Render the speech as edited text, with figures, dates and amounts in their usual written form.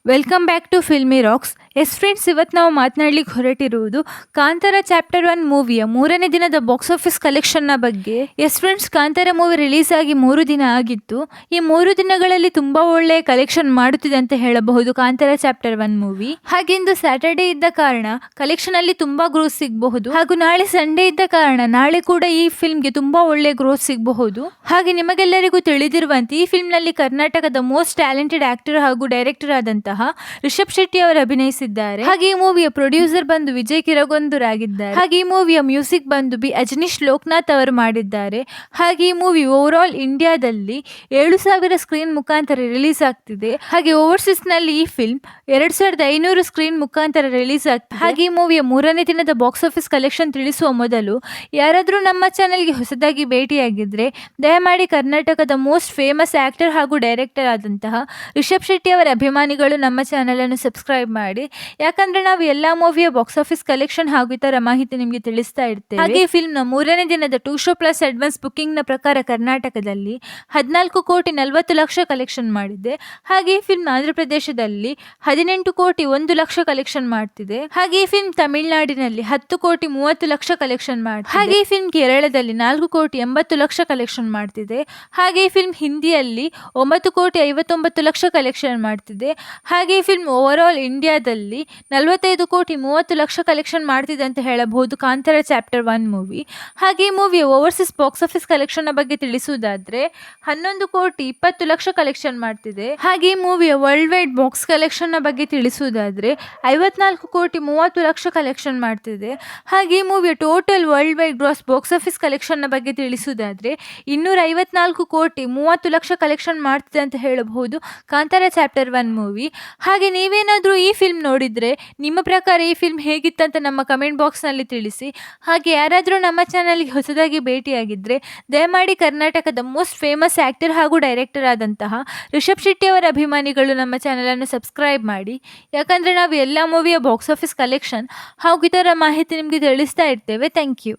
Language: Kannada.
Welcome back to filmy rocks. Yes friends, ಇವತ್ತು ನಾವು ಮಾತನಾಡ್ಲಿಕ್ಕೆ ಹೊರಟಿರುವುದು ಕಾಂತಾರ ಚಾಪ್ಟರ್ 1 ಮೂವಿಯ 3ನೇ ದಿನದ ಬಾಕ್ಸ್ ಆಫೀಸ್ ಕಲೆಕ್ಷನ್ನ ಬಗ್ಗೆ. S friends, Kantara movie release ಆಗಿ 3 ದಿನ ಆಗಿತ್ತು. ಈ 3 ದಿನಗಳಲ್ಲಿ ತುಂಬಾ ಒಳ್ಳೆಯ ಕಲೆಕ್ಷನ್ ಮಾಡುತ್ತಿದೆ ಅಂತ ಹೇಳಬಹುದು ಕಾಂತಾರ ಚಾಪ್ಟರ್ 1 ಮೂವಿ. ಹಾಗೆ ಇಂದು ಸ್ಯಾಟರ್ಡೇ ಇದ್ದ ಕಾರಣ ಕಲೆಕ್ಷನ್ ಅಲ್ಲಿ ತುಂಬಾ ಗ್ರೋತ್ ಸಿಗಬಹುದು. ಹಾಗೂ ನಾಳೆ ಸಂಡೇ ಇದ್ದ ಕಾರಣ ನಾಳೆ ಕೂಡ ಈ ಫಿಲ್ಮ್ಗೆ ತುಂಬಾ ಒಳ್ಳೆ ಗ್ರೋತ್ ಸಿಗಬಹುದು. ಹಾಗೆ ನಿಮಗೆಲ್ಲರಿಗೂ ತಿಳಿದಿರುವಂತೆ ಈ ಫಿಲ್ಮ್ ನಲ್ಲಿ ಕರ್ನಾಟಕದ ಮೋಸ್ಟ್ ಟ್ಯಾಲೆಂಟೆಡ್ ಆಕ್ಟರ್ ಹಾಗೂ ಡೈರೆಕ್ಟರ್ ಆದಂತಹ ರಿಷಬ್ ಶೆಟ್ಟಿ ಅವರು ಅಭಿನಯಿಸಿದ್ದಾರೆ. ಹಾಗೆ ಈ ಮೂವಿಯ ಪ್ರೊಡ್ಯೂಸರ್ ಬಂದು ವಿಜಯ್ ಕಿರಗೊಂದೂರ್ ಆಗಿದ್ದಾರೆ. ಹಾಗೆ ಈ ಮೂವಿಯ ಮ್ಯೂಸಿಕ್ ಬಂದು ಬಿ ಅಜನೀಶ್ ಲೋಕನಾಥ್ ಅವರು ಮಾಡಿದ್ದಾರೆ. ಹಾಗೆ ಈ ಮೂವಿ ಓವರ್ ಆಲ್ ಇಂಡಿಯಾದಲ್ಲಿ 7,000 ಸ್ಕ್ರೀನ್ ಮುಖಾಂತರ ರಿಲೀಸ್ ಆಗ್ತಿದೆ. ಹಾಗೆ ಓವರ್ಸೀಸ್ ನಲ್ಲಿ ಈ ಫಿಲ್ಮ್ 2,500 ಸ್ಕ್ರೀನ್ ಮುಖಾಂತರ ರಿಲೀಸ್ ಆಗ್ತಿದೆ. ಹಾಗೆ ಈ ಮೂವಿಯ 3ನೇ ದಿನದ ಬಾಕ್ಸ್ ಆಫೀಸ್ ಕಲೆಕ್ಷನ್ ತಿಳಿಸುವ ಮೊದಲು ಯಾರಾದ್ರೂ ನಮ್ಮ ಚಾನೆಲ್ಗೆ ಹೊಸದಾಗಿ ಭೇಟಿಯಾಗಿದ್ರೆ ದಯಮಾಡಿ ಕರ್ನಾಟಕದ ಮೋಸ್ಟ್ ಫೇಮಸ್ ಆಕ್ಟರ್ ಹಾಗೂ ಡೈರೆಕ್ಟರ್ ಆದಂತಹ ರಿಷಬ್ ಶೆಟ್ಟಿ ಅವರ ಅಭಿಮಾನಿಗಳು ನಮ್ಮ ಚಾನೆಲ್ ಅನ್ನು ಸಬ್ಸ್ಕ್ರೈಬ್ ಮಾಡಿ. ಯಾಕಂದ್ರೆ ನಾವು ಎಲ್ಲಾ ಮೂವಿಯ ಬಾಕ್ಸ್ ಆಫೀಸ್ ಕಲೆಕ್ಷನ್ ಹಾಗೂ ಇತರ ಮಾಹಿತಿ ನಿಮಗೆ ತಿಳಿಸ್ತಾ ಇರ್ತೇವೆ. ಹಾಗೆ ಈ ಫಿಲ್ಮ್ ನ 3ನೇ ದಿನದ 2 ಶೋ ಪ್ಲಸ್ ಅಡ್ವಾನ್ಸ್ ಬುಕಿಂಗ್ ನ ಪ್ರಕಾರ ಕರ್ನಾಟಕದಲ್ಲಿ 14,40,00,000 ಕಲೆಕ್ಷನ್ ಮಾಡಿದೆ. ಹಾಗೆ ಈ ಫಿಲ್ಮ್ ಆಂಧ್ರ ಪ್ರದೇಶದಲ್ಲಿ 18,01,00,000 ಕಲೆಕ್ಷನ್ ಮಾಡ್ತಿದೆ. ಹಾಗೆ ಈ ಫಿಲ್ಮ್ ತಮಿಳುನಾಡಿನಲ್ಲಿ 10,30,00,000 ಕಲೆಕ್ಷನ್ ಮಾಡಿದೆ. ಹಾಗೆ ಈ ಫಿಲ್ಮ್ ಕೇರಳದಲ್ಲಿ 4,80,00,000 ಕಲೆಕ್ಷನ್ ಮಾಡ್ತಿದೆ. ಹಾಗೆ ಈ ಫಿಲ್ಮ್ ಹಿಂದಿಯಲ್ಲಿ 9,59,00,000 ಕಲೆಕ್ಷನ್ ಮಾಡ್ತಿದೆ. ಹಾಗೆ ಈ ಫಿಲ್ಮ್ ಓವರ್ ಆಲ್ ಇಂಡಿಯಾದಲ್ಲಿ 45,30,00,000 ಕಲೆಕ್ಷನ್ ಮಾಡ್ತಿದೆ ಅಂತ ಹೇಳಬಹುದು ಕಾಂತಾರ ಚಾಪ್ಟರ್ 1 ಮೂವಿ. ಹಾಗೆ ಈ ಮೂವಿಯ ಓವರ್ಸೀಸ್ ಬಾಕ್ಸ್ ಆಫೀಸ್ ಕಲೆಕ್ಷನ್ ಬಗ್ಗೆ ತಿಳಿಸುವುದಾದ್ರೆ 11,20,00,000 ಕಲೆಕ್ಷನ್ ಮಾಡ್ತಿದೆ. ಹಾಗೆ ಈ ಮೂವಿಯ ವರ್ಲ್ಡ್ ವೈಡ್ ಬಾಕ್ಸ್ ಕಲೆಕ್ಷನ್ ಬಗ್ಗೆ ತಿಳಿಸುವುದಾದ್ರೆ 54,30,00,000 ಕಲೆಕ್ಷನ್ ಮಾಡ್ತಿದೆ. ಹಾಗೆ ಈ ಮೂವಿಯ total world wide gross box office collection ಬಗ್ಗೆ ತಿಳಿಸುವುದಾದ್ರೆ 254,30,00,000 ಕಲೆಕ್ಷನ್ ಮಾಡ್ತಿದೆ ಅಂತ ಹೇಳಬಹುದು ಕಾಂತಾರ ಚಾಪ್ಟರ್ 1 ಮೂವಿ. ಹಾಗೆ ನೀವೇನಾದರೂ ಈ ಫಿಲ್ಮ್ ನೋಡಿದ್ರೆ ನಿಮ್ಮ ಪ್ರಕಾರ ಈ ಫಿಲ್ಮ್ ಹೇಗಿತ್ತಂತ ನಮ್ಮ ಕಮೆಂಟ್ ಬಾಕ್ಸ್ ನಲ್ಲಿ ತಿಳಿಸಿ. ಹಾಗೆ ಯಾರಾದರೂ ನಮ್ಮ ಚಾನಲ್ಗೆ ಹೊಸದಾಗಿ ಭೇಟಿಯಾಗಿದ್ರೆ ದಯಮಾಡಿ ಕರ್ನಾಟಕದ ಮೋಸ್ಟ್ ಫೇಮಸ್ ಆಕ್ಟರ್ ಹಾಗೂ ಡೈರೆಕ್ಟರ್ ಆದಂತಹ ರಿಷಬ್ ಶೆಟ್ಟಿ ಅವರ ಅಭಿಮಾನಿಗಳು ನಮ್ಮ ಚಾನಲ್ ಅನ್ನು ಸಬ್ಸ್ಕ್ರೈಬ್ ಮಾಡಿ. ಯಾಕಂದ್ರೆ ನಾವು ಎಲ್ಲ ಮೂವಿಯ ಬಾಕ್ಸ್ ಆಫೀಸ್ ಕಲೆಕ್ಷನ್ ಹಾಗೂ ಇತರ ಮಾಹಿತಿ ನಿಮಗೆ ತಿಳಿಸ್ತಾ ಇರ್ತೇವೆ. Thank you.